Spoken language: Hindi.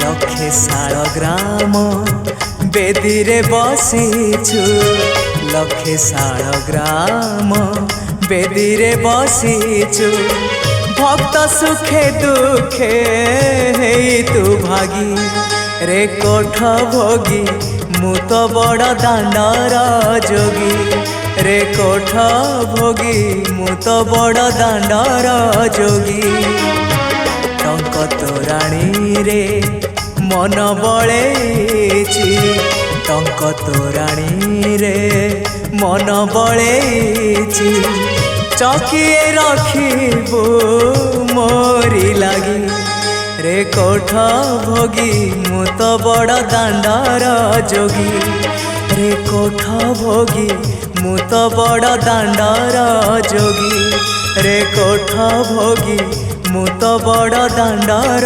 लक्षे शाल ग्राम बेदी रे बसीछु लक्षे शाल ग्राम बेदी रे बसीछु भक्त सुखे दुखे हेई तू भागी रे कोठ भोगी मु तो बड़ दांडर जोगी रे कोठ भोगी मु तो बड़ दांडर जोगी टंक तोराणी रे मन बळेची टंक तोराणी रे मन बळेची चकिए रखिबो मोरी लागी रे कोठ भोगी मु तो बड़ दांडर जोगी रे कोठ भोगी मु तो बड़ दांडर जोगी रे कोठ भोगी मु तो बड़ दांडर